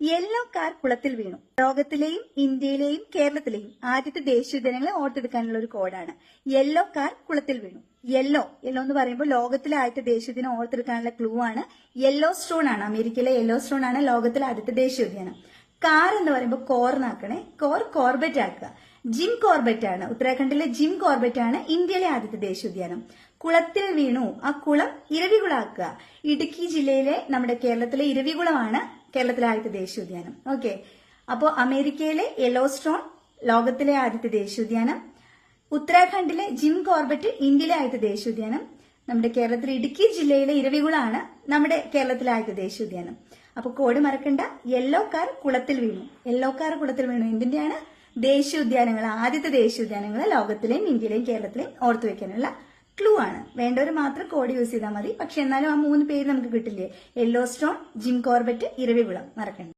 Yellow car കുളത്തിൽ വീണു. ലോകത്തിലെയും ഇന്ത്യയിലെയും കേരളത്തിലെയും ആദ്യത്തെ ദേശീയോദ്യാനങ്ങളെ ഓർത്തെടുക്കാനുള്ള ഒരു കോഡാണ്. യെല്ലോ കാർ കുളത്തിൽ വീണു. യെല്ലോ എന്ന് പറയുമ്പോൾ ലോകത്തിലെ ആദ്യത്തെ ദേശീയോദ്യാനം ഓർത്തെടുക്കാനുള്ള ക്ലൂ ആണ്. യെല്ലോ സ്റ്റോൺ ആണ്. അമേരിക്കയിലെ യെല്ലോ സ്റ്റോൺ ആണ് ലോകത്തിലെ ആദ്യത്തെ ദേശീയോദ്യാനം. കാർ എന്ന് പറയുമ്പോൾ കോർന്നാക്കണേ. കോർബറ്റ് ആക്കുക. ജിം കോർബറ്റ് ആണ്. ഉത്തരാഖണ്ഡിലെ ജിം കോർബറ്റ് ആണ് ഇന്ത്യയിലെ ആദ്യത്തെ ദേശീയോദ്യാനം. കുളത്തിൽ വീണു. ആ കുളം ഇരവികുളാക്കുക. ഇടുക്കി ജില്ലയിലെ നമ്മുടെ കേരളത്തിലെ ഇരവികുളമാണ് കേരളത്തിലെ ആദ്യത്തെ ദേശീയോദ്യാനം. ഓക്കെ, അപ്പോൾ അമേരിക്കയിലെ യെല്ലോ സ്റ്റോൺ ലോകത്തിലെ ആദ്യത്തെ ദേശീയോദ്യാനം. ഉത്തരാഖണ്ഡിലെ ജിം കോർബറ്റ് ഇന്ത്യയിലെ ആദ്യത്തെ ദേശീയോദ്യാനം. നമ്മുടെ കേരളത്തിലെ ഇടുക്കി ജില്ലയിലെ ഇരവികുളമാണ് നമ്മുടെ കേരളത്തിലെ ആദ്യത്തെ ദേശീയോദ്യാനം. അപ്പൊ കോഡ് മറക്കണ്ട. യെല്ലോ കാർ കുളത്തിൽ വീണു. യെല്ലോ കാർ കുളത്തിൽ വീണു എന്തിന്റെയാണ്? ദേശീയോദ്യാനങ്ങൾ, ആദ്യത്തെ ദേശീയോദ്യാനങ്ങൾ ലോകത്തിലെയും ഇന്ത്യയിലെയും കേരളത്തിലെയും ഓർത്തു വെക്കാനുള്ള ക്ലൂ ആണ്. വേണ്ടവർ മാത്രം കോഡ് യൂസ് ചെയ്താൽ മതി. പക്ഷെ എന്നാലും ആ 3 പേര് നമുക്ക് കിട്ടില്ലേ? Yellow stone, Jim Corbett, Eravikulam. മറക്കണ്ട.